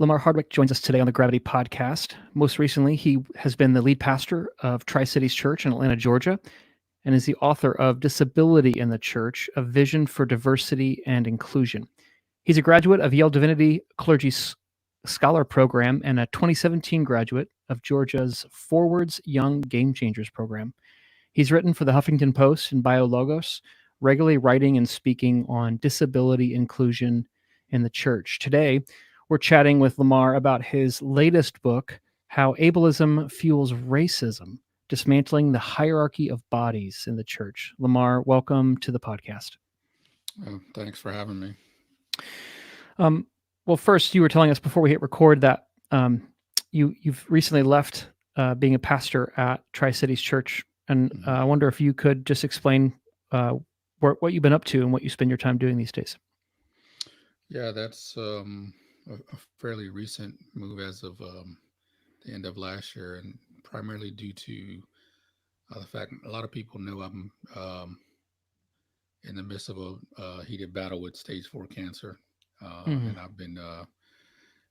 Lamar Hardwick joins us today on the Gravity Podcast. Most recently, he has been the lead pastor of Tri-Cities Church in Atlanta, Georgia, and is the author of Disability in the Church, A Vision for Diversity and Inclusion. He's a graduate of Yale Divinity Clergy Scholar Program and a 2017 graduate of Georgia's Forwards Young Game Changers program. He's written for the Huffington Post and BioLogos, regularly writing and speaking on disability inclusion in the church. Today, we're chatting with Lamar about his latest book, How Ableism Fuels Racism, Dismantling the Hierarchy of Bodies in the Church. Lamar, welcome to the podcast. Thanks for having me. Well, first, you were telling us before we hit record that you've recently left being a pastor at Tri-Cities Church, and I wonder if you could just explain what you've been up to and what you spend your time doing these days. Yeah, that's a fairly recent move as of the end of last year, and primarily due to the fact a lot of people know I'm in the midst of a heated battle with stage 4 cancer. And I've been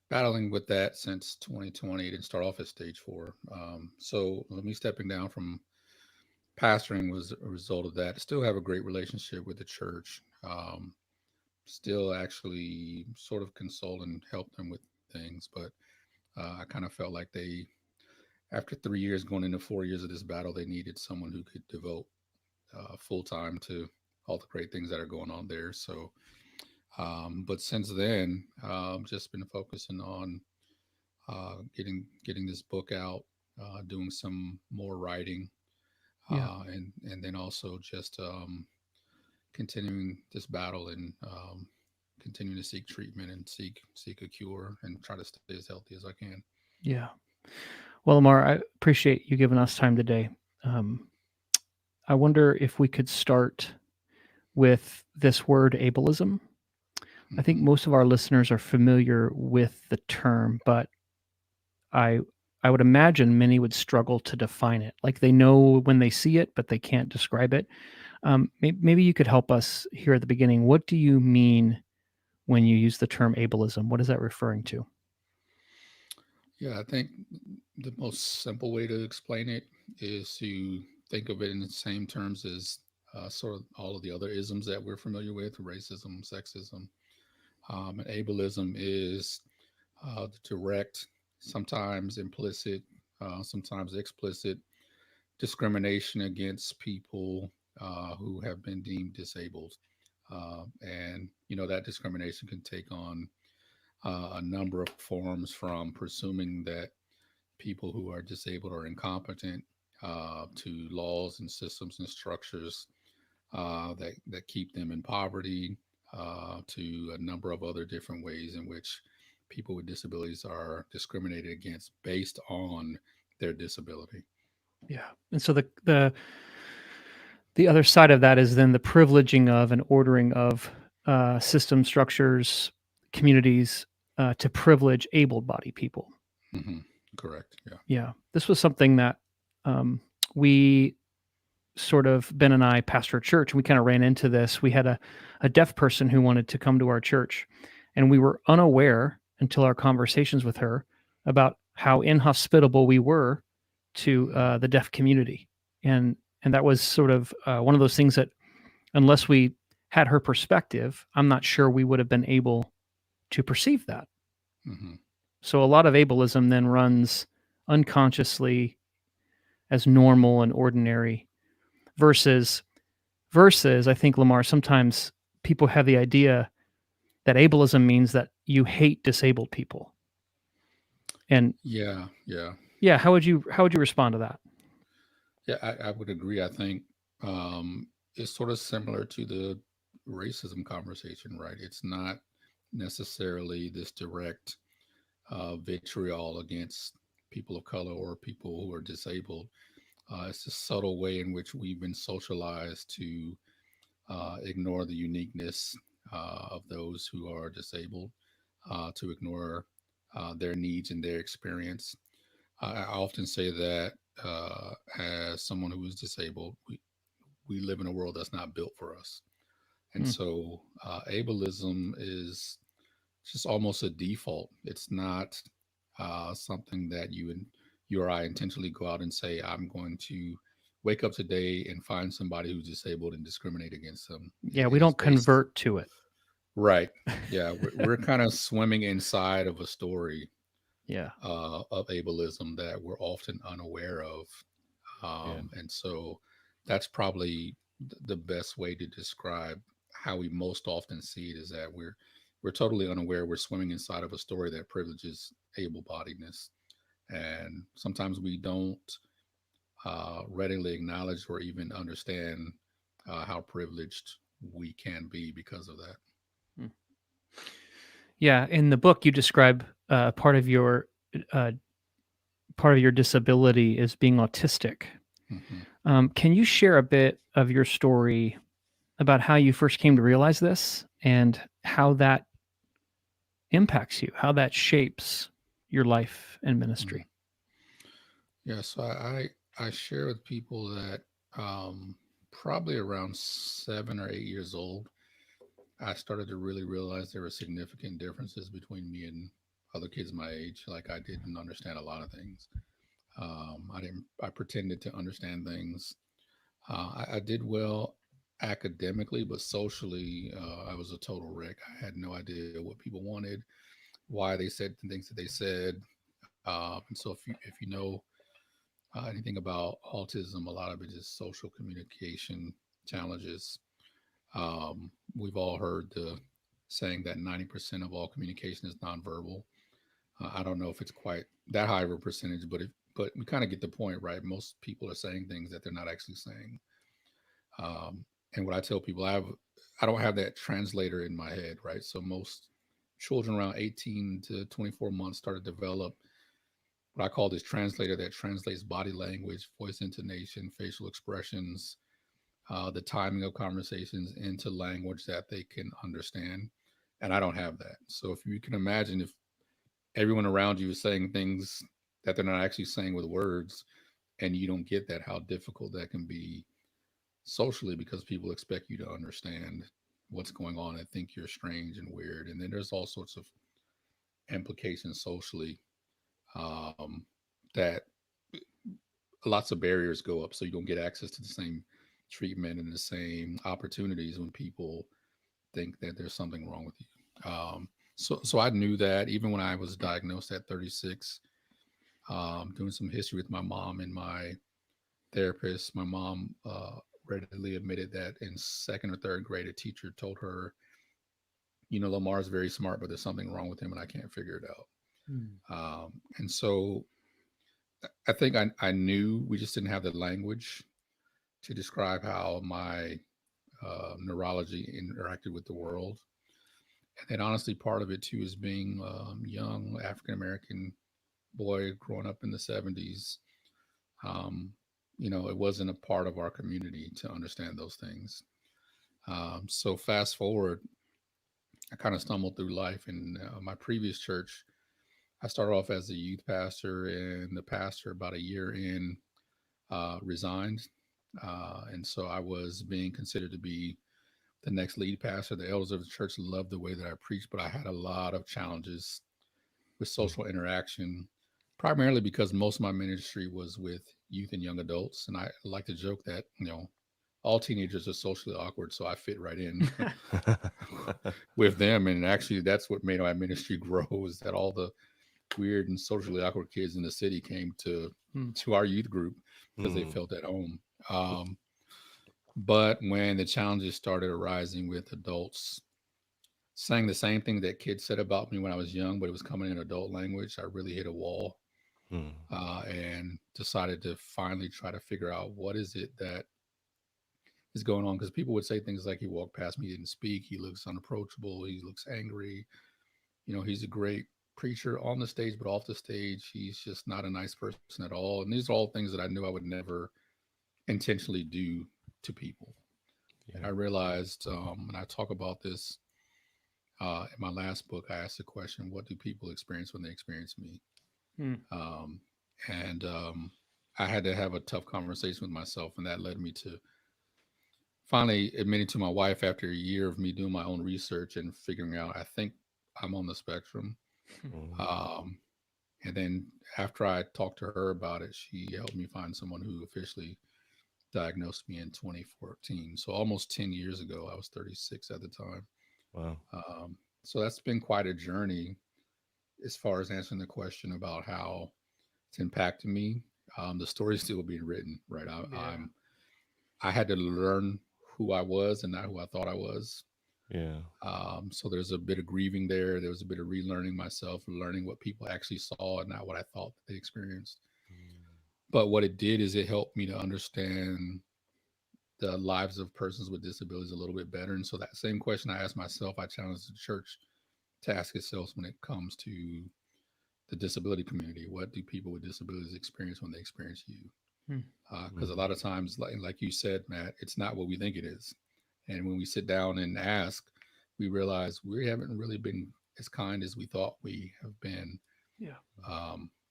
battling with that since 2020. It didn't start off at stage 4. So me stepping down from pastoring was a result of that. I still have a great relationship with the church. Still actually sort of console and help them with things. But I kind of felt like after 3 years going into 4 years of this battle, they needed someone who could devote full time to all the great things that are going on there. So but since then, just been focusing on getting this book out, doing some more writing, and then also just continuing this battle and continuing to seek treatment and seek a cure and try to stay as healthy as I can. Yeah. Well, Lamar, I appreciate you giving us time today. I wonder if we could start with this word ableism. I think most of our listeners are familiar with the term, but I would imagine many would struggle to define it. Like they know when they see it, but they can't describe it. Maybe you could help us here at the beginning. What do you mean when you use the term ableism? What is that referring to? Yeah, I think the most simple way to explain it is to think of it in the same terms as sort of all of the other isms that we're familiar with: racism, sexism. And ableism is the direct, sometimes implicit, sometimes explicit discrimination against people who have been deemed disabled. And, that discrimination can take on a number of forms, from presuming that people who are disabled are incompetent to laws and systems and structures that keep them in poverty, to a number of other different ways in which people with disabilities are discriminated against based on their disability. Yeah. And so the other side of that is then the privileging of and ordering of system structures, communities to privilege able-bodied people. Mm-hmm. Correct. Yeah. Yeah. This was something that we sort of, Ben and I pastor a church, and we kind of ran into this. We had a deaf person who wanted to come to our church, and we were unaware until our conversations with her about how inhospitable we were to the deaf community. And that was sort of one of those things that, unless we had her perspective, I'm not sure we would have been able to perceive that. Mm-hmm. So a lot of ableism then runs unconsciously as normal and ordinary versus I think, Lamar, sometimes people have the idea that ableism means that you hate disabled people. And yeah, how would you respond to that? yeah, I would agree. I think it's sort of similar to the racism conversation, right? It's not necessarily this direct vitriol against people of color or people who are disabled. It's a subtle way in which we've been socialized to ignore the uniqueness of those who are disabled, to ignore their needs and their experience. I often say that as someone who is disabled, we live in a world that's not built for us. And so ableism is just almost a default. It's not something that you or I intentionally go out and say, I'm going to wake up today and find somebody who's disabled and discriminate against them. Yeah, we It's don't based convert to it. right. Yeah, we're kind of swimming inside of a story Yeah. of ableism that we're often unaware of. Yeah. And so that's probably the best way to describe how we most often see it, is that we're totally unaware. We're swimming inside of a story that privileges able-bodiedness, and sometimes we don't readily acknowledge or even understand how privileged we can be because of that. Hmm. Yeah, in the book you describe uh, part of your disability is being autistic. Hmm. Can you share a bit of your story about how you first came to realize this and how that impacts you, how that shapes your life and Hmm. ministry? Yeah, so I share with people that um, probably around 7 or 8 years old, I started to really realize there were significant differences between me and other kids my age. Like, I didn't understand a lot of things. I didn't. I pretended to understand things. I did well academically, but socially, I was a total wreck. I had no idea what people wanted, why they said the things that they said. And so, if you know anything about autism, a lot of it is social communication challenges. We've all heard the saying that 90% of all communication is nonverbal. I don't know if it's quite that high of a percentage, but we kind of get the point, right? Most people are saying things that they're not actually saying. And what I tell people, I don't have that translator in my head, right? So most children around 18 to 24 months start to develop what I call this translator that translates body language, voice intonation, facial expressions, the timing of conversations into language that they can understand. And I don't have that. So if you can imagine, if everyone around you is saying things that they're not actually saying with words, and you don't get that, how difficult that can be socially, because people expect you to understand what's going on and think you're strange and weird. And then there's all sorts of implications socially, um, that lots of barriers go up, so you don't get access to the same treatment and the same opportunities when people think that there's something wrong with you. So I knew that even when I was diagnosed at 36, doing some history with my mom and my therapist. My mom readily admitted that in second or third grade, a teacher told her, Lamar's very smart, but there's something wrong with him and I can't figure it out. Mm. And so I think I knew, we just didn't have the language to describe how my neurology interacted with the world. And then honestly, part of it too is being young African American boy growing up in the 70s. Um, it wasn't a part of our community to understand those things. So fast forward, I kind of stumbled through life. In my previous church, I started off as a youth pastor, and the pastor, about a year in, resigned. And so I was being considered to be the next lead pastor. The elders of the church loved the way that I preached, but I had a lot of challenges with Mm. social interaction, primarily because most of my ministry was with youth and young adults. And I like to joke that, all teenagers are socially awkward. So I fit right in with them. And actually, that's what made my ministry grow, is that all the weird and socially awkward kids in the city came to Hmm. to our youth group because they Mm. felt at home. But when the challenges started arising with adults saying the same thing that kids said about me when I was young, but it was coming in adult language, I really hit a wall, Mm. and decided to finally try to figure out what is it that is going on. Because people would say things like, he walked past me, he didn't speak, he looks unapproachable, he looks angry. He's a great preacher on the stage, but off the stage, he's just not a nice person at all. And these are all things that I knew I would never intentionally do to people. And Yeah. I realized, and I talk about this in my last book, I asked the question, what do people experience when they experience me? Hmm. Um, and I had to have a tough conversation with myself, and that led me to finally admitting to my wife, after a year of me doing my own research and figuring out, I think I'm on the spectrum. Mm. Um, and then after I talked to her about it, she helped me find someone who officially diagnosed me in 2014. So almost 10 years ago. I was 36 at the time. Wow. So that's been quite a journey as far as answering the question about how it's impacted me. The story's still being written, right? Yeah. I had to learn who I was and not who I thought I was. Yeah. So there's a bit of grieving there. There was a bit of relearning myself, learning what people actually saw and not what I thought that they experienced. But what it did is it helped me to understand the lives of persons with disabilities a little bit better. And so that same question I asked myself, I challenged the church to ask itself when it comes to the disability community. What do people with disabilities experience when they experience you? Hmm. Because a lot of times, like you said, Matt, it's not what we think it is. And when we sit down and ask, we realize we haven't really been as kind as we thought we have been. Yeah.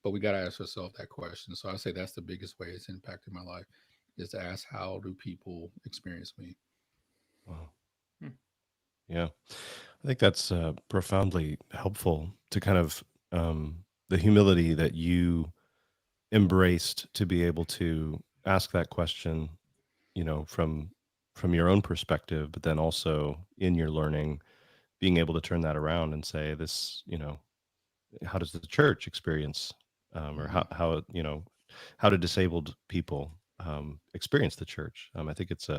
But we got to ask ourselves that question. So I say that's the biggest way it's impacted my life is to ask, how do people experience me? Wow. Hmm. Yeah. I think that's profoundly helpful to kind of the humility that you embraced to be able to ask that question, you know, from your own perspective, but then also in your learning, being able to turn that around and say, this, you know, how does the church experience, or Mm-hmm. how you know, how do disabled people experience the church? I think it's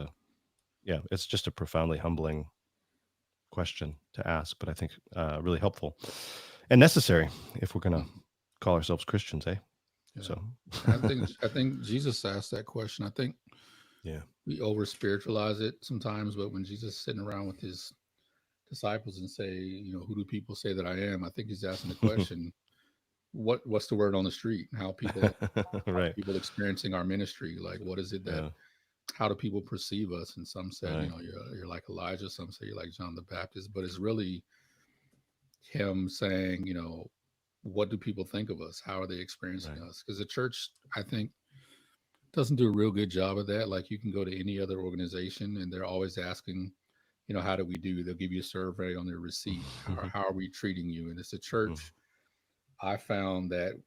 yeah, it's just a profoundly humbling question to ask, but I think really helpful and necessary if we're going to Mm-hmm. call ourselves Christians, eh? Yeah. So, And I think Jesus asked that question. I think yeah. we over spiritualize it sometimes, but when Jesus is sitting around with his disciples and say, who do people say that I am? I think he's asking the question, what's the word on the street? How Right. people experiencing our ministry? Like, what is it that, Yeah. how do people perceive us? And some said, Right. you're like Elijah. Some say you're like John the Baptist. But it's really him saying, what do people think of us? How are they experiencing Right. us? Because the church, I think, doesn't do a real good job of that. Like, you can go to any other organization and they're always asking, how do we do? They'll give you a survey on their receipt. How are we treating you? And it's a church. I found that,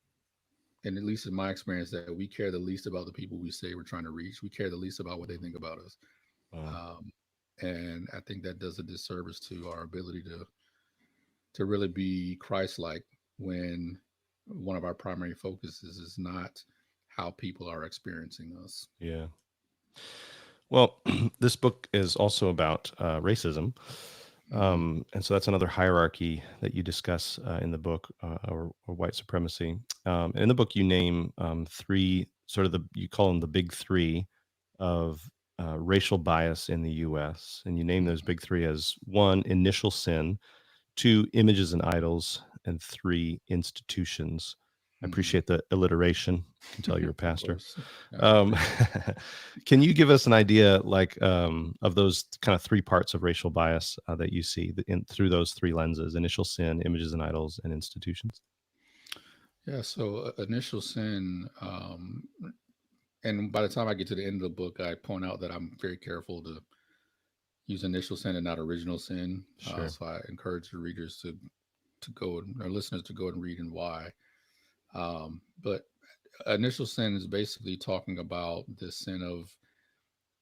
and at least in my experience, that we care the least about the people we say we're trying to reach. We care the least about what they think about us. Wow. Um, and I think that does a disservice to our ability to really be Christ-like when one of our primary focuses is not how people are experiencing us. Yeah. Well, this book is also about racism. Mm-hmm. And so that's another hierarchy that you discuss in the book, or white supremacy. In the book, you name three, sort of you call them the big three of racial bias in the US. And you name those Mm-hmm. big three as one, initial sin, two, images and idols, and three, institutions. I Mm-hmm. appreciate the alliteration. I can tell you're a Of pastor. course. I Um, appreciate can you give us an idea, like, of those kind of three parts of racial bias that you see through those three lenses: initial sin, images and idols, and institutions? it. Yeah. So initial sin, and by the time I get to the end of the book, I point out that I'm very careful to use initial sin and not original sin. Sure. So I encourage the readers to go and our listeners to go and read and why. But initial sin is basically talking about the sin of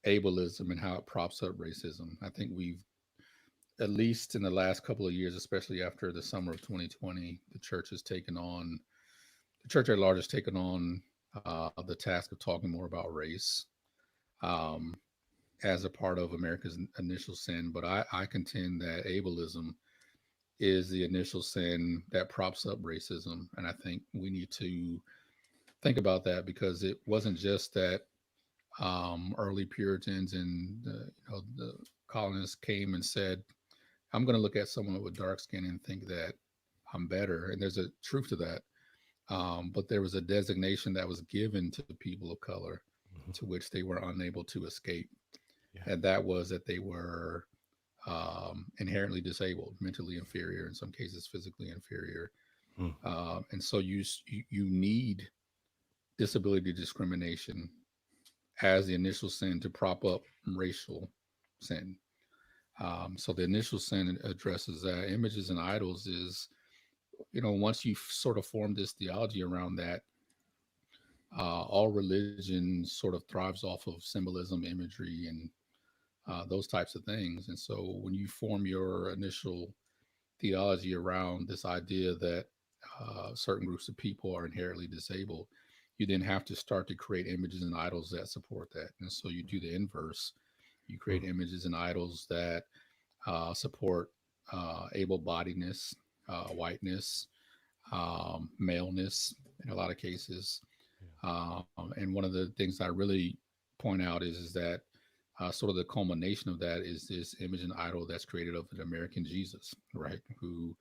ableism and how it props up racism. I think we've, at least in the last couple of years, especially after the summer of 2020, the church at large has taken on the task of talking more about race, um, as a part of America's initial sin. But I contend that ableism is the initial sin that props up racism. And I think we need to think about that, because it wasn't just that early Puritans and the colonists came and said, I'm going to look at someone with dark skin and think that I'm better. And there's a truth to that. But there was a designation that was given to people of color Mhm. to which they were unable to escape. Yeah. And that was that they were inherently disabled, mentally inferior, in some cases physically inferior. Mm. And so you need disability discrimination as the initial sin to prop up racial sin. So the initial sin addresses that. Images and idols is, once you sort of form this theology around that, all religion sort of thrives off of symbolism, imagery, and those types of things. And so when you form your initial theology around this idea that certain groups of people are inherently disabled, you then have to start to create images and idols that support that. And so you do the inverse. You create images and idols that support able-bodiedness, whiteness, maleness in a lot of cases. And one of the things I really point out is that sort of the culmination of that is this image and idol that's created of an American Jesus, right? Who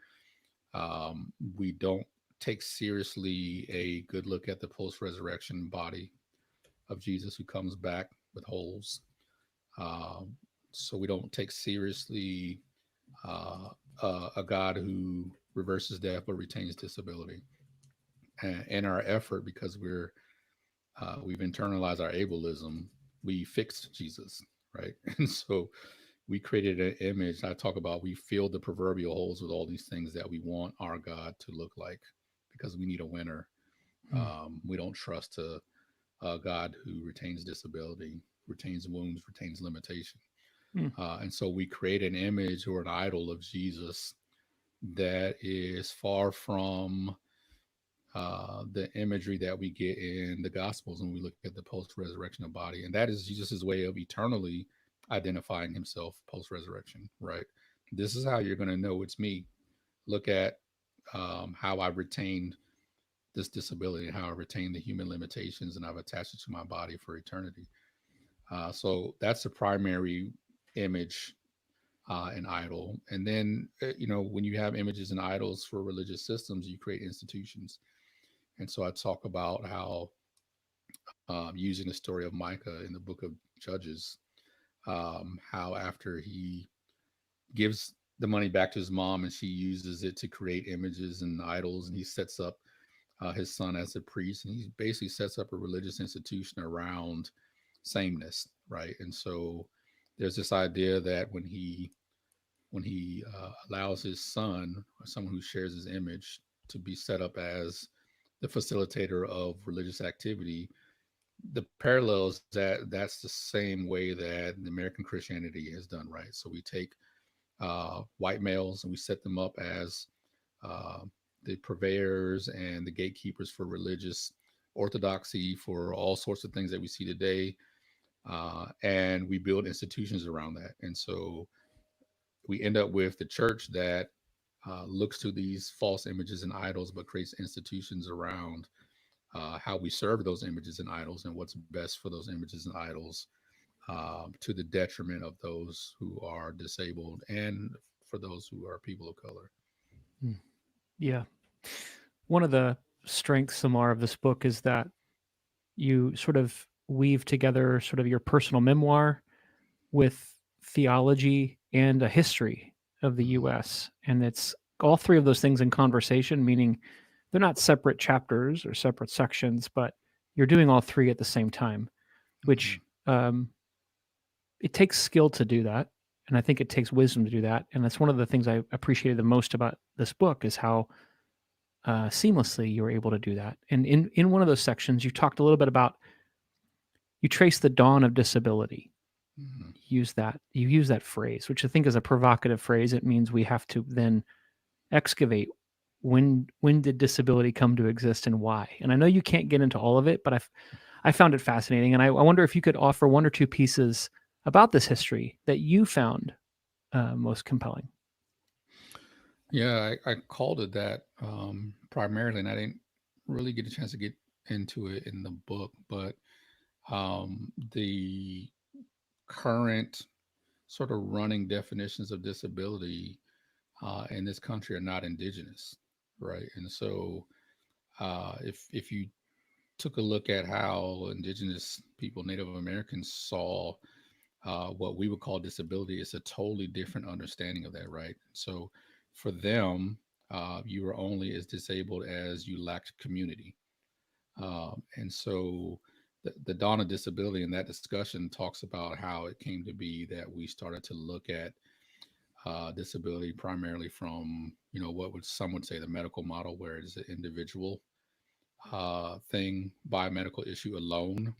we don't take seriously a good look at the post resurrection body of Jesus who comes back with holes. Um, so we don't take seriously a God who reverses death but retains disability. And in our effort, because we've internalized our ableism, we fixed Jesus, right? And so we created an image. I talk about we filled the proverbial holes with all these things that we want our God to look like because we need a winner. We don't trust a God who retains disability, retains wounds, retains limitation. Mm. And so we create an image or an idol of Jesus that is far from the imagery that we get in the Gospels when we look at the post resurrection of body. And that is Jesus' way of eternally identifying himself post resurrection, right? This is how you're going to know it's me. Look at how I've retained this disability, how I retained the human limitations, and I've attached it to my body for eternity. So that's the primary image and idol. And then, when you have images and idols for religious systems, you create institutions. And so I talk about how, using the story of Micah in the book of Judges, how after he gives the money back to his mom and she uses it to create images and idols, and he sets up his son as a priest, and he basically sets up a religious institution around sameness, right? And so there's this idea that when he allows his son or someone who shares his image to be set up as the facilitator of religious activity, the parallels that's the same way that the American Christianity has done, right? So we take white males and we set them up as uh, the purveyors and the gatekeepers for religious orthodoxy, for all sorts of things that we see today. And we build institutions around that. And so we end up with the church that looks to these false images and idols, but creates institutions around how we serve those images and idols and what's best for those images and idols, to the detriment of those who are disabled and for those who are people of color. Mm. Yeah. One of the strengths, Samar, of this book is that you sort of weave together sort of your personal memoir with theology and a history of the Mhm. US. And it's all three of those things in conversation, meaning they're not separate chapters or separate sections, but you're doing all three at the same time, which Mhm. it takes skill to do that. And I think it takes wisdom to do that. And that's one of the things I appreciated the most about this book is how seamlessly you were able to do that. And in one of those sections, you talked a little bit about you trace the dawn of disability. Mhm. You use that phrase, which I think is a provocative phrase. It means we have to then excavate when did disability come to exist and why. And I know you can't get into all of it, but I found it fascinating, and I wonder if you could offer one or two pieces about this history that you found most compelling. Yeah, I called it that primarily, and I didn't really get a chance to get into it in the book, but the current sort of running definitions of disability in this country are not indigenous, right? And so if you took a look at how indigenous people, Native Americans, saw what we would call disability, it's a totally different understanding of that, right? So for them, you were only as disabled as you lacked community. And so the dawn of disability in that discussion talks about how it came to be that we started to look at disability primarily from, what would some would say the medical model, where it's an individual thing, biomedical issue alone,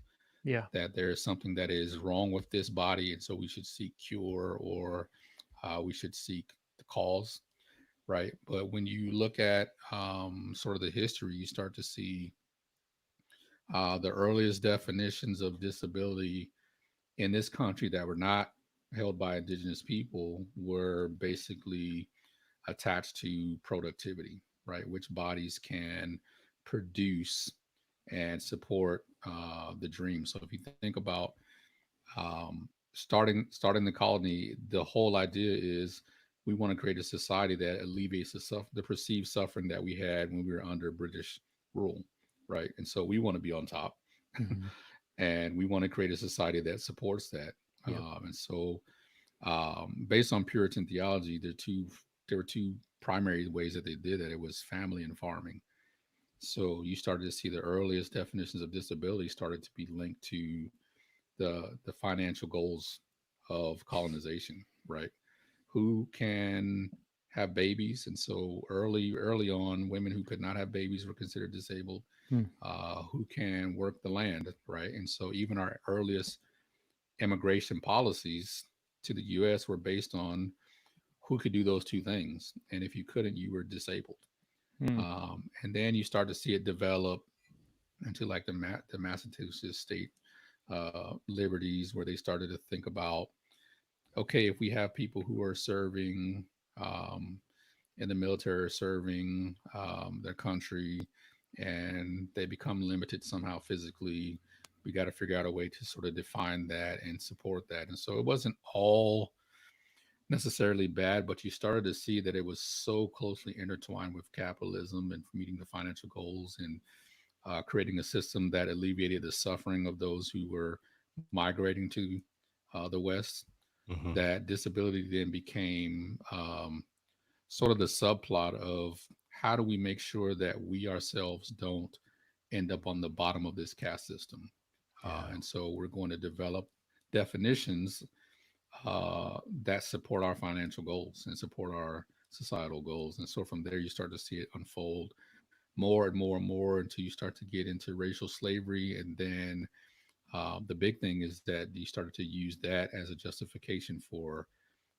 Yeah. that there is something that is wrong with this body, and so we should seek cure, or we should seek the cause, right? But when you look at sort of the history, you start to see the earliest definitions of disability in this country that were not held by indigenous people were basically attached to productivity, right? Which bodies can produce and support the dream. So if you think about starting the colony, the whole idea is we want to create a society that alleviates the perceived suffering that we had when we were under British rule, right? And so we want to be on top, Mm-hmm. and we want to create a society that supports that. Yep. And so, based on Puritan theology, there were two primary ways that they did that. It was family and farming. So you started to see the earliest definitions of disability started to be linked to the financial goals of colonization, right? Who can have babies? And so early on, women who could not have babies were considered disabled. Hmm. Who can work the land, right? And so even our earliest immigration policies to the U.S. were based on who could do those two things, and if you couldn't, you were disabled. Hmm. And then you start to see it develop into like the Massachusetts state liberties, where they started to think about, okay, if we have people who are serving in the military, or serving their country, and they become limited somehow physically, we got to figure out a way to sort of define that and support that. And so it wasn't all necessarily bad, but you started to see that it was so closely intertwined with capitalism and meeting the financial goals, and creating a system that alleviated the suffering of those who were migrating to the West, Mm-hmm. that disability then became sort of the subplot of how do we make sure that we ourselves don't end up on the bottom of this caste system. Yeah. And so we're going to develop definitions that support our financial goals and support our societal goals. And so from there, you start to see it unfold more and more and more until you start to get into racial slavery. And then the big thing is that you started to use that as a justification for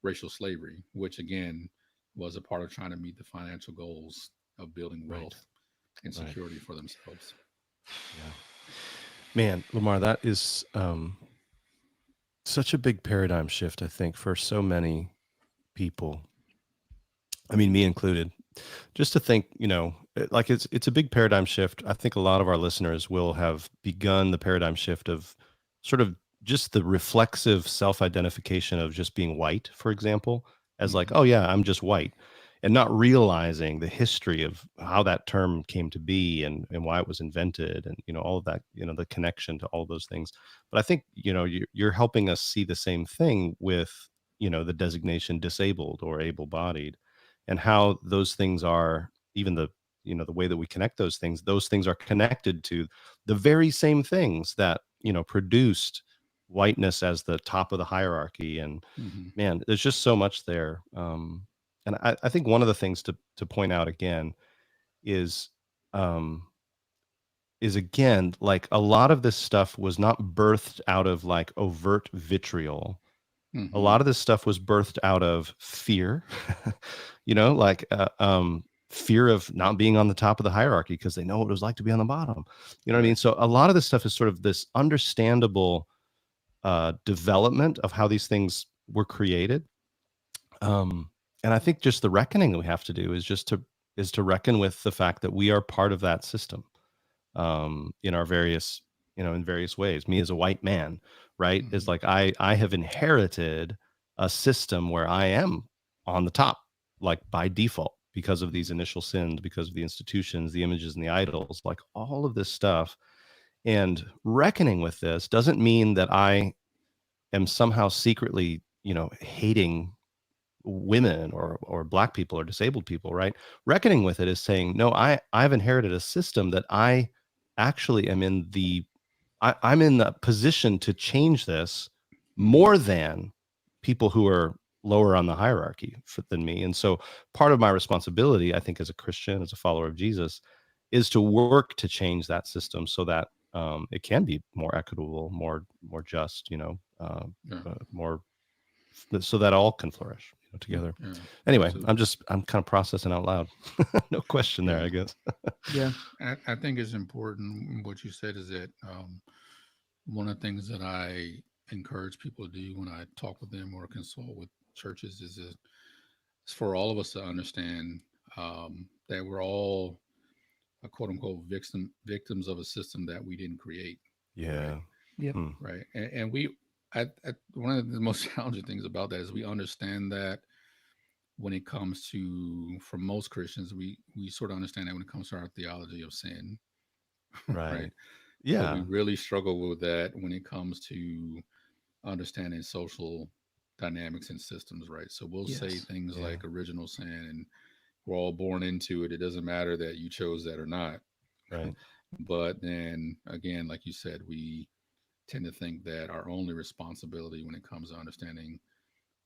racial slavery, which again was a part of trying to meet the financial goals of building Right. wealth and Right. security for themselves. Yeah. Man, Lamar, that is such a big paradigm shift, I think, for so many people. I mean, me included. Just to think, like it's a big paradigm shift. I think a lot of our listeners will have begun the paradigm shift of sort of just the reflexive self-identification of just being white, for example, as like, Mhm. oh yeah, I'm just white, and not realizing the history of how that term came to be, and why it was invented, and all of that, the connection to all those things. But I think you're helping us see the same thing with the designation disabled or able-bodied, and how those things are, even the way that we connect those things are connected to the very same things that produced whiteness as the top of the hierarchy. And Mhm. man, there's just so much there. And I think one of the things to point out again is um again, like, a lot of this stuff was not birthed out of like overt vitriol. A Mhm. lot of this stuff was birthed out of fear, like fear of not being on the top of the hierarchy because they know what it was like to be on the bottom. You know what I Right. mean? So a lot of this stuff is sort of this understandable development of how these things were created. And I think just the reckoning that we have to do is to reckon with the fact that we are part of that system, in our various, in various ways. Me as a white man, right, is Mhm. like I have inherited a system where I am on the top, like by default, because of these Mhm. initial sins, because of the institutions, the images, and the idols, like all of this stuff. And reckoning with this doesn't mean that I am somehow secretly, hating women or black people or disabled people, right? Reckoning with it is saying, no, I've inherited a system that I actually am I'm in the position to change this Mhm. more than people who are lower on the hierarchy than me. And so part of my responsibility, I think, as a Christian, as a follower of Jesus, is to work to change that system so that it can be more equitable, more just, Yeah. more, so that all can flourish, together. Yeah. Anyway, Absolutely. I'm kind of processing out loud. No question there, Yeah. I guess. Yeah. I think it's important. What you said is that one of the things that I encourage people to do when I talk with them or consult with churches is that it's for all of us to understand that we're all a quote unquote victims of a system that we didn't create. Right. Yeah. Yep. Hmm. Right. And we, one of the most challenging things about that is we understand that when it comes to, for most Christians, we sort of understand that when it comes to our theology of sin, right? Right. But we Yeah. really struggle with that when it comes to understanding social dynamics and systems, right? So we'll say Yes. things Yeah. like original sin and we're all born into it. It doesn't matter that you chose that or not. Right. But then again, like you said, we tend to think that our only responsibility when it comes to understanding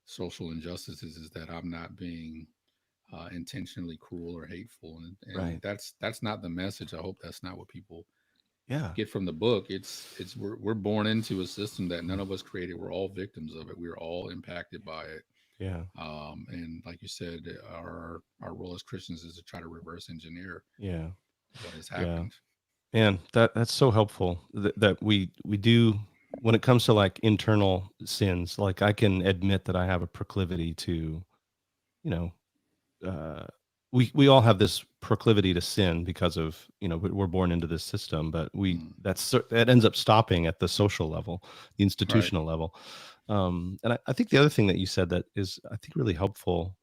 social injustices is that I'm not being intentionally cruel or hateful, and Right. that's not the message. I hope that's not what people Yeah. get from the book. It's we're born into a system that none of us created. We're all victims of it. We're all impacted by it. Yeah. And like you said, our role as Christians is to try to reverse engineer Yeah. what has Yeah. happened. And that's so helpful that we do when it comes to like internal sins. Like I can admit that I have a proclivity to, you know, uh, we all have this proclivity to sin because of, we're born into this system, but Mm, that ends up stopping at the social level, the right. institutional level. And I think the other thing that you said that is, I think, really helpful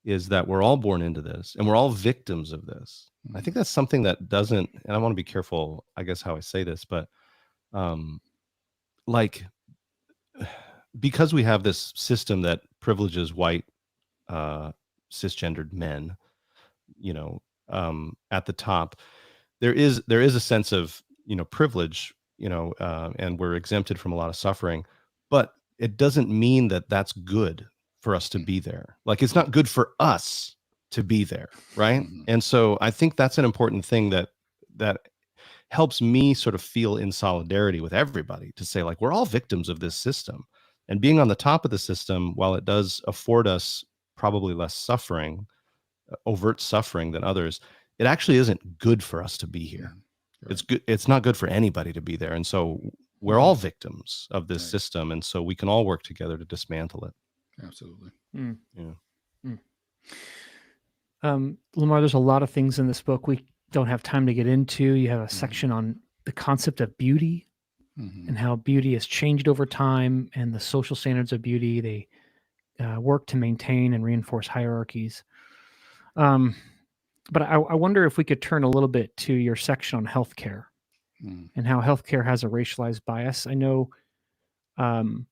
is that we're all born into this and we're all victims of this. I think Mm, that's something that doesn't, and I want to be careful, I guess, how I say this, but um, like, because we have this system that privileges white, uh, cisgendered men, at the top, there is a sense of, privilege, and we're exempted from a lot of suffering, but it doesn't mean that that's good for us to mm, be there. Like, it's not yeah. good for us to be there, right? Hmm. And so I think that's an important thing that helps me sort of feel in solidarity with everybody, to say, like, we're all victims of this system, and being on the top of the system, while it does afford us probably less suffering, overt suffering, than others, it actually isn't good for us to be here. Mm, It's right. good. It's not good for anybody to be there. And so we're all Hmm. victims of this Right. system. And so we can all work together to dismantle it. Absolutely. Mm. Yeah. Mm. Lamar, there's a lot of things in this book we don't have time to get into. You have a Hmm. section on the concept of beauty Hmm. and how beauty has changed over time and the social standards of beauty. They work to maintain and reinforce hierarchies. Um, but I wonder if we could turn a little bit to your section on healthcare Mm, and how healthcare has a racialized bias. I know, um,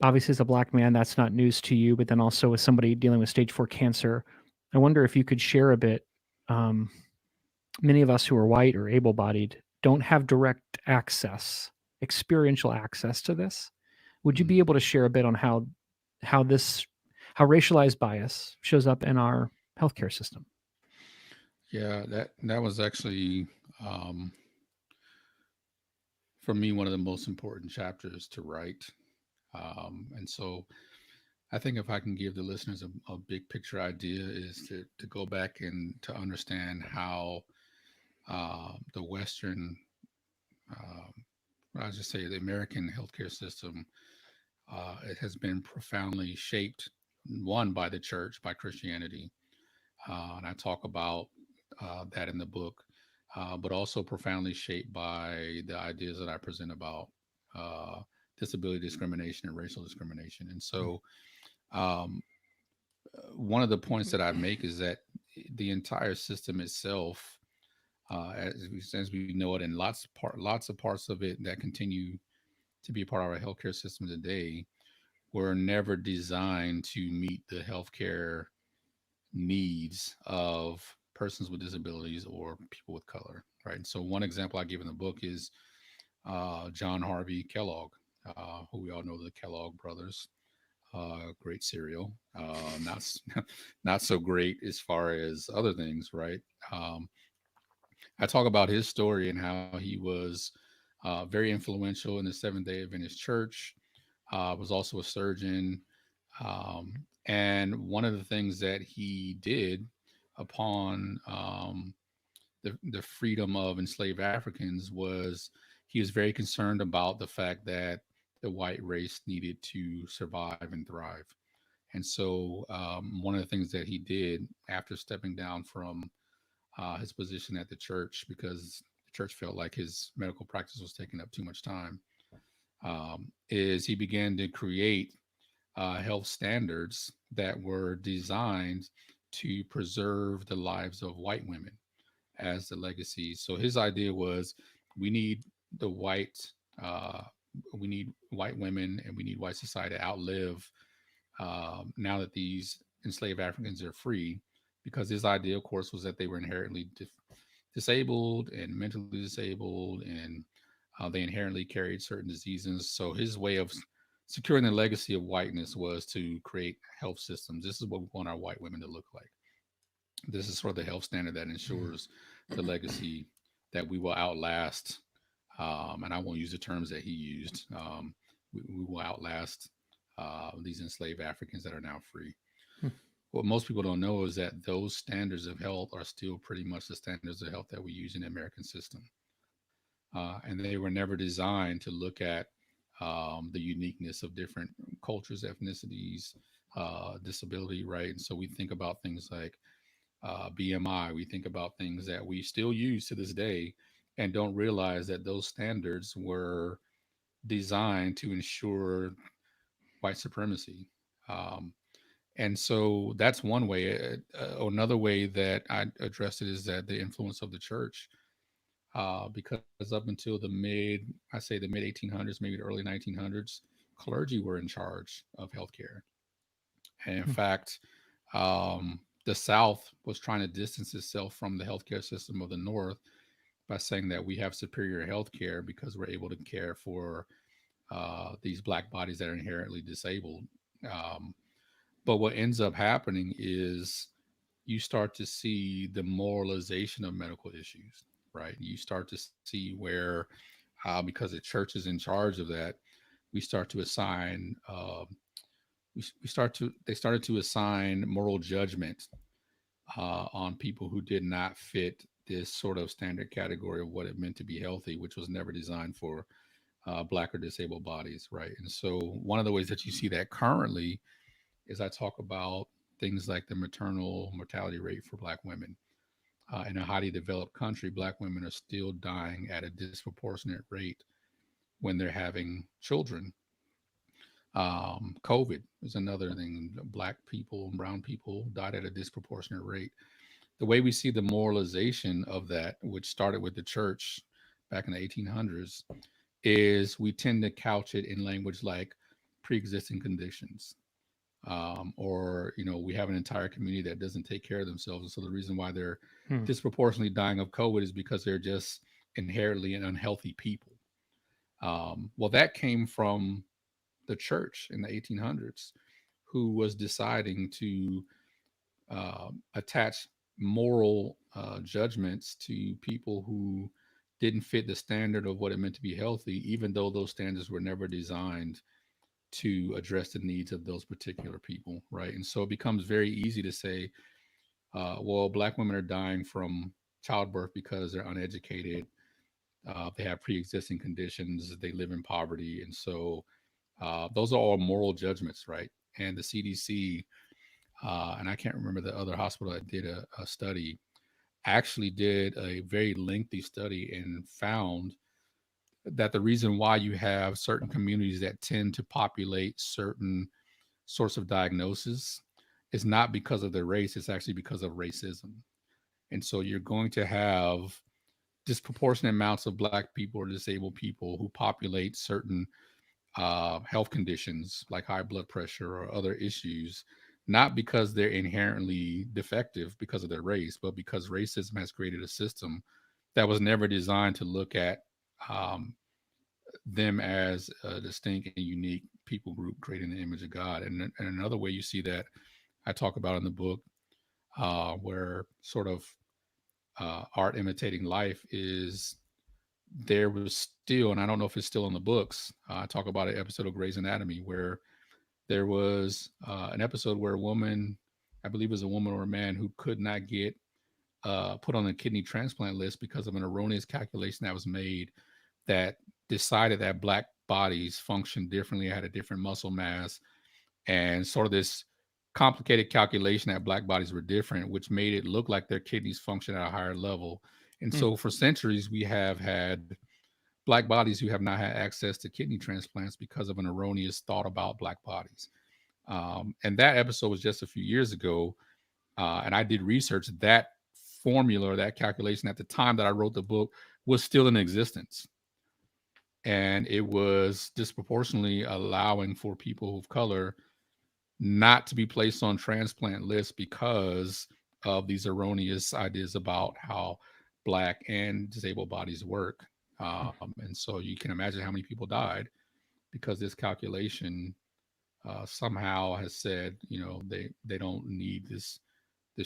obviously, as a Black man, that's not news to you, but then also as somebody dealing with stage 4 cancer, I wonder if you could share a bit. Um, Many of us who are white or able bodied don't have direct access, experiential access to this. Would you be mm. able to share a bit on how this how racialized bias shows up in our healthcare system? Yeah, that was actually um, for me one of the most important chapters to write. And so I think if I can give the listeners a big picture idea is to go back and to understand how the Western, um, I just say the American healthcare system, it has been profoundly shaped, one, by the church, by Christianity. And I talk about that in the book, but also profoundly shaped by the ideas that I present about uh, disability discrimination and racial discrimination. And so, um, one of the points that I make is that the entire system itself, as we know it, and lots of parts of it that continue to be a part of our healthcare system today, were never designed to meet the healthcare needs of persons with disabilities or people with color, right? And so, one example I give in the book is John Harvey Kellogg, who we all know, the Kellogg brothers. great cereal. Not not so great as far as other things, right? Um, I talk about his story and how he was very influential in the Seventh Day Adventist Church. Was also a surgeon, and one of the things that he did upon the freedom of enslaved Africans was he was very concerned about the fact that the white race needed to survive and thrive. And so, one of the things that he did after stepping down from his position at the church, because the church felt like his medical practice was taking up too much time, is he began to create health standards that were designed to preserve the lives of white women as the legacy. So his idea was we need the white, uh, we need white women and we need white society to outlive now that these enslaved Africans are free, because his idea, of course, was that they were inherently disabled and mentally disabled, and they inherently carried certain diseases. So his way of securing the legacy of whiteness was to create health systems. This is what we want our white women to look like. This is sort of the health standard that ensures the legacy that we will outlast. And I won't use the terms that he used. We will outlast these enslaved Africans that are now free. What most people don't know is that those standards of health are still pretty much the standards of health that we use in the American system. And they were never designed to look at the uniqueness of different cultures, ethnicities, disability, right? And so we think about things like BMI, we think about things that we still use to this day and don't realize that those standards were designed to ensure white supremacy. Um, and so that's one way. Another way that I addressed it is that the influence of the church, because up until I say the mid 1800s, maybe the early 1900s, clergy were in charge of healthcare. And in fact, the South was trying to distance itself from the healthcare system of the North by saying that we have superior healthcare because we're able to care for these Black bodies that are inherently disabled. Um, but what ends up happening is you start to see the moralization of medical issues, right? You start to see where, because the church is in charge of that, we start to assign, they started to assign moral judgment on people who did not fit this sort of standard category of what it meant to be healthy, which was never designed for Black or disabled bodies, right? And so one of the ways that you see that currently is I talk about things like the maternal mortality rate for Black women. In a highly developed country, Black women are still dying at a disproportionate rate when they're having children. COVID is another thing. Black people and brown people died at a disproportionate rate. The way we see the moralization of that, which started with the church back in the 1800s, is we tend to couch it in language like pre-existing conditions, or we have an entire community that doesn't take care of themselves, and so the reason why they're disproportionately dying of COVID is because they're just inherently an unhealthy people. Well, that came from the church in the 1800s, who was deciding to attach moral judgments to people who didn't fit the standard of what it meant to be healthy, even though those standards were never designed to address the needs of those particular people, right? And so it becomes very easy to say, well, Black women are dying from childbirth because they're uneducated, they have pre-existing conditions, they live in poverty, and so those are all moral judgments, right? And the CDC, and I can't remember the other hospital that did a study, actually did a very lengthy study and found that the reason why you have certain communities that tend to populate certain sorts of diagnosis is not because of their race, it's actually because of racism. And so you're going to have disproportionate amounts of Black people or disabled people who populate certain health conditions like high blood pressure or other issues, not because they're inherently defective because of their race, but because racism has created a system that was never designed to look at them as a distinct and unique people group created in the image of God. And another way you see that, I talk about in the book, where sort of art imitating life is, there was still, and I don't know if it's still in the books. I talk about an episode of Grey's Anatomy where there was an episode where a woman, I believe it was a woman or a man, who could not get put on a kidney transplant list because of an erroneous calculation that was made that decided that Black bodies functioned differently, had a different muscle mass, and sort of this complicated calculation that Black bodies were different, which made it look like their kidneys function at a higher level. And so for centuries, we have had Black bodies who have not had access to kidney transplants because of an erroneous thought about Black bodies. And that episode was just a few years ago. And I did research. That formula or that calculation at the time that I wrote the book was still in existence. And it was disproportionately allowing for people of color not to be placed on transplant lists because of these erroneous ideas about how Black and disabled bodies work. And so you can imagine how many people died because this calculation somehow has said, they don't need this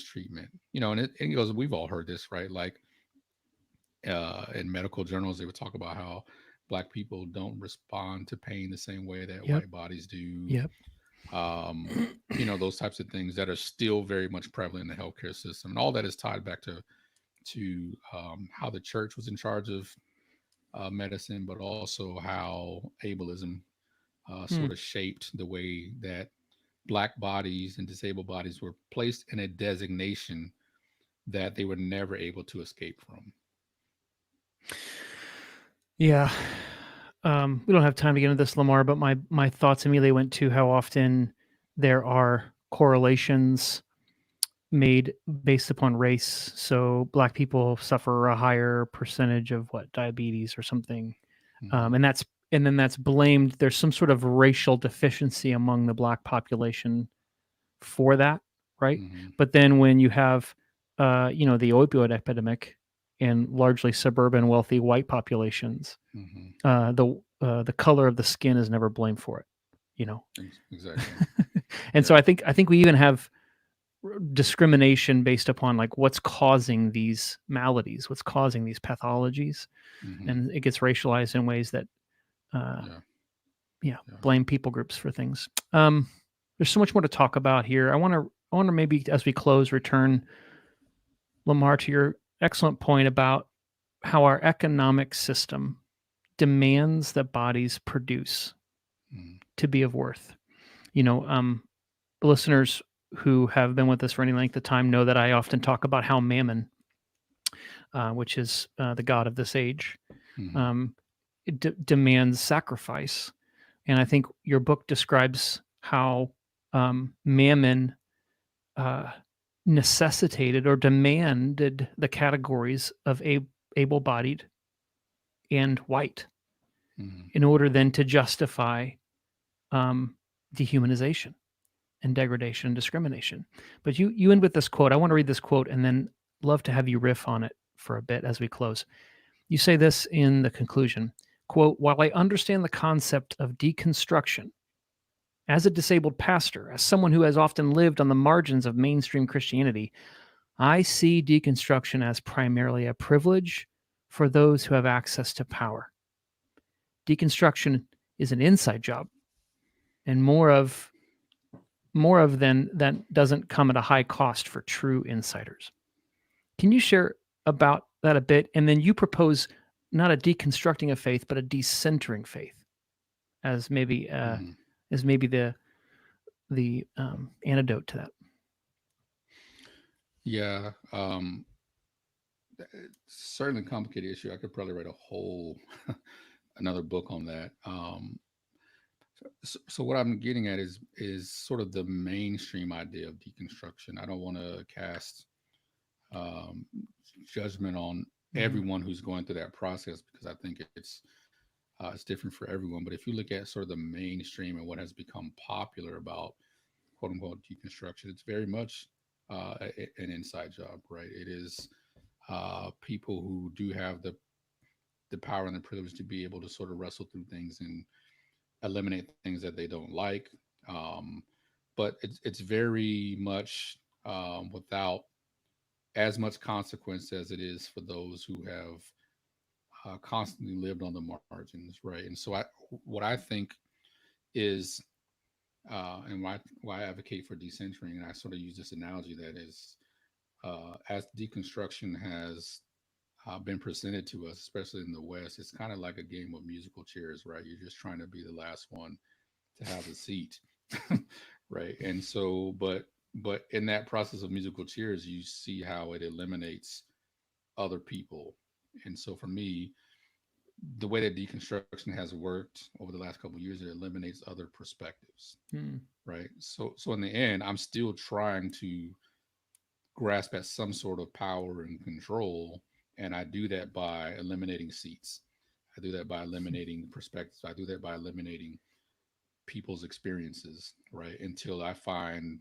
treatment. And it goes, we've all heard this, right? Like in medical journals, they would talk about how Black people don't respond to pain the same way that white bodies do. Yep. Those types of things that are still very much prevalent in the healthcare system. And all that is tied back to how the church was in charge of medicine, but also how ableism sort of shaped the way that Black bodies and disabled bodies were placed in a designation that they were never able to escape from. Yeah. We don't have time to get into this, Lamar, but my thoughts immediately went to how often there are correlations made based upon race. So Black people suffer a higher percentage of diabetes or something. Mhm. And then that's blamed. There's some sort of racial deficiency among the Black population for that, right? Mhm. But then when you have, the opioid epidemic in largely suburban wealthy white populations, Mhm. The color of the skin is never blamed for it, Exactly. And so I think we even have discrimination based upon like what's causing these maladies, what's causing these pathologies, Mhm. and it gets racialized in ways that blame people groups for things. There's so much more to talk about here. I want to maybe as we close return, Lamar, to your excellent point about how our economic system demands that bodies produce to be of worth. Listeners who have been with us for any length of time know that I often talk about how Mammon, which is the god of this age, demands sacrifice. And I think your book describes how Mammon necessitated or demanded the categories of able-bodied and white in order then to justify dehumanization and degradation and discrimination. But you end with this quote. I want to read this quote and then love to have you riff on it for a bit as we close. You say this in the conclusion, quote, "While I understand the concept of deconstruction, as a disabled pastor, as someone who has often lived on the margins of mainstream Christianity, I see deconstruction as primarily a privilege for those who have access to power. Deconstruction is an inside job, and more of than that doesn't come at a high cost for true insiders." Can you share about that a bit? And then you propose not a deconstructing of faith, but a decentering faith as maybe the antidote to that. Yeah. Certainly a complicated issue. I could probably write a whole another book on that. So what I'm getting at is sort of the mainstream idea of deconstruction. I don't want to cast um, judgment on everyone who's going through that process because I think it's different for everyone. But if you look at sort of the mainstream and what has become popular about quote unquote deconstruction, it's very much an inside job, right? It is people who do have the power and the privilege to be able to sort of wrestle through things and eliminate things that they don't like. Um, but it's very much without as much consequence as it is for those who have constantly lived on the margins, right? And so what I think is, and why I advocate for decentering, and I sort of use this analogy that is, as deconstruction has been presented to us, especially in the West, it's kind of like a game of musical chairs, right? You're just trying to be the last one to have the seat, right? And so, but in that process of musical chairs, you see how it eliminates other people. And so, for me, the way that deconstruction has worked over the last couple of years, it eliminates other perspectives, Hmm. right? So in the end, I'm still trying to grasp at some sort of power and control, and I do that by eliminating seats. I do that by eliminating perspectives. I do that by eliminating people's experiences, right? Until I find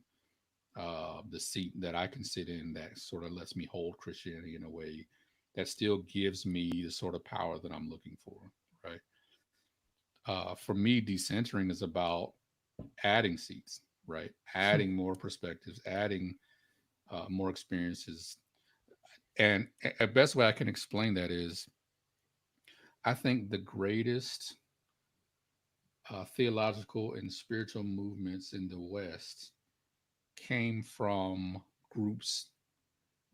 the seat that I can sit in that sort of lets me hold Christianity in a way that still gives me the sort of power that I'm looking for, right? For me, decentering is about adding seats, right? Adding more perspectives, adding more experiences. And a best way I can explain that is I think the greatest theological and spiritual movements in the West came from groups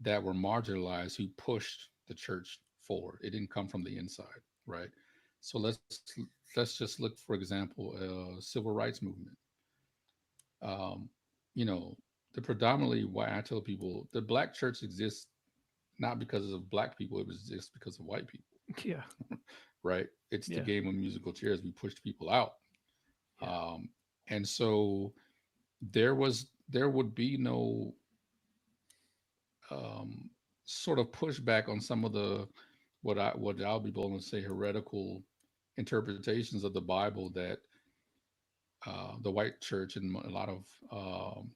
that were marginalized who pushed the church forward. It didn't come from the inside, right? So let's just look, for example, civil rights movement. Um, you know, the predominantly why I tell people the black church exists not because of black people, it was just because of white people, Yeah. right? It's the Yeah. game of musical chairs. We pushed people out. Yeah. Um, and so there would be no um, sort of pushback on some of the what I'll be bold to say heretical interpretations of the Bible that the white church and a lot of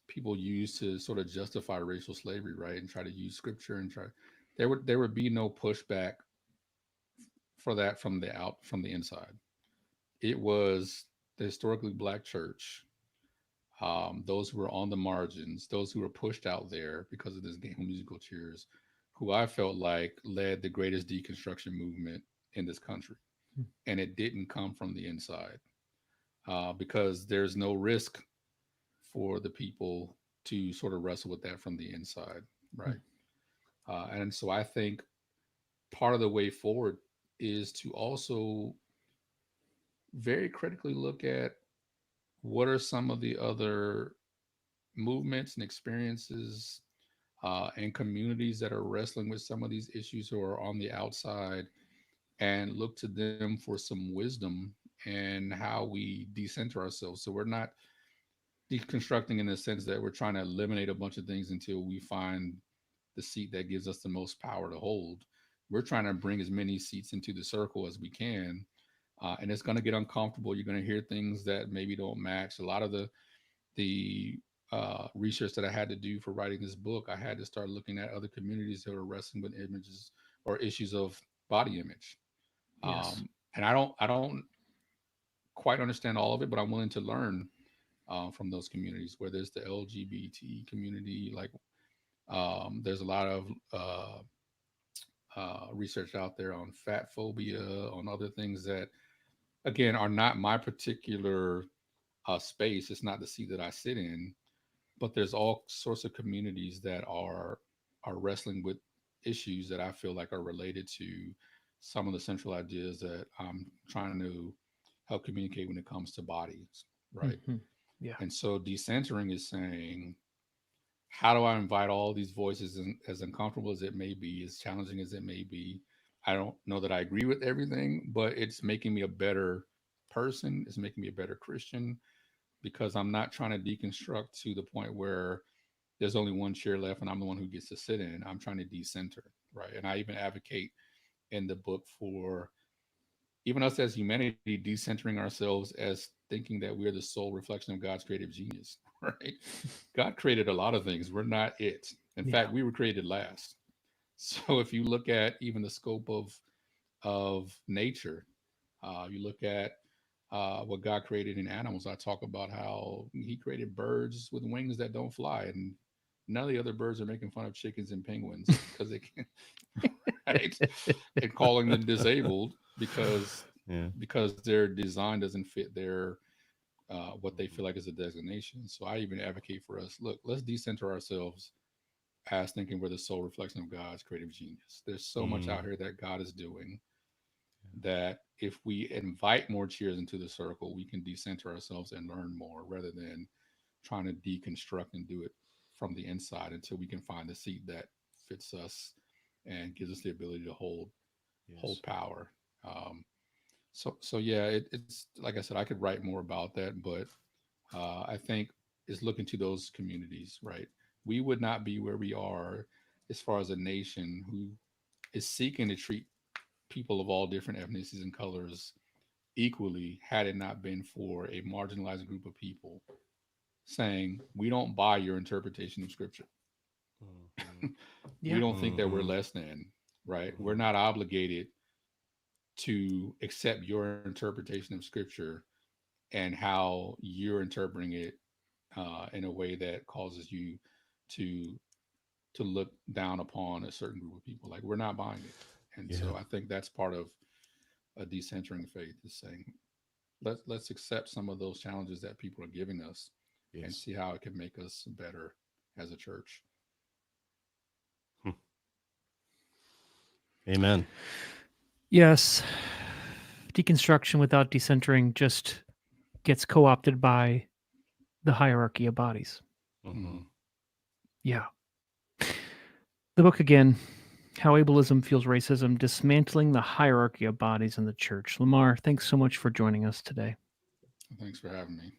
people use to sort of justify racial slavery, right? And try to use scripture and try. There would be no pushback for that from the inside. It was the historically black church, those who were on the margins, those who were pushed out there because of this game of musical chairs, who I felt like led the greatest deconstruction movement in this country. Hmm. And it didn't come from the inside because there's no risk for the people to sort of wrestle with that from the inside, Hmm. right? And so I think part of the way forward is to also very critically look at what are some of the other movements and experiences and communities that are wrestling with some of these issues who are on the outside and look to them for some wisdom and how we decenter ourselves. So we're not deconstructing in the sense that we're trying to eliminate a bunch of things until we find the seat that gives us the most power to hold. We're trying to bring as many seats into the circle as we can. And it's going to get uncomfortable. You're going to hear things that maybe don't match. A lot of the research that I had to do for writing this book, I had to start looking at other communities that are wrestling with images or issues of body image. Yes. And I don't quite understand all of it, but I'm willing to learn from those communities. Where there's the LGBT community, like there's a lot of research out there on fat phobia, on other things that again are not my particular space. It's not the seat that I sit in, but there's all sorts of communities that are wrestling with issues that I feel like are related to some of the central ideas that I'm trying to help communicate when it comes to bodies, right? Hmm. Yeah. And so decentering is saying, how do I invite all these voices in, as uncomfortable as it may be, as challenging as it may be? I don't know that I agree with everything, but it's making me a better person. It's making me a better Christian because I'm not trying to deconstruct to the point where there's only one chair left and I'm the one who gets to sit in. I'm trying to decenter, right? And I even advocate in the book for even us as humanity decentering ourselves as thinking that we're the sole reflection of God's creative genius, right? God created a lot of things. We're not it. In Yeah. fact, we were created last. So if you look at even the scope of nature, you look at what God created in animals. I talk about how He created birds with wings that don't fly, and none of the other birds are making fun of chickens and penguins because they can't, right? And calling them disabled Yeah. because their design doesn't fit their what they Mhm. feel like is a designation. So I even advocate for us. Look, let's decenter ourselves as thinking we're the sole reflection of God's creative genius. There's so much out Mm. here that God is doing that if we invite more cheers into the circle, we can decenter ourselves and learn more rather than trying to deconstruct and do it from the inside until we can find the seat that fits us and gives us the ability to hold Yes. power. Um, so yeah, it's like I said, I could write more about that, but I think is looking to those communities, right? We would not be where we are as far as a nation who is seeking to treat people of all different ethnicities and colors equally had it not been for a marginalized group of people saying, we don't buy your interpretation of scripture. Mhm. We Yeah. don't think that we're Mhm. less than, right? We're Mhm. not obligated to accept your interpretation of scripture and how you're interpreting it in a way that causes you to to look down upon a certain group of people. Like we're not buying it. And Yeah. so I think that's part of a decentering faith is saying let's accept some of those challenges that people are giving us and Yes. see how it can make us better as a church. Hmm. Amen. Yes. Deconstruction without decentering just gets co opted by the hierarchy of bodies. Mm-hmm. Mhm. Yeah. The book again, How Ableism Fuels Racism, Dismantling the Hierarchy of Bodies in the Church. Lamar, thanks so much for joining us today. Thanks for having me.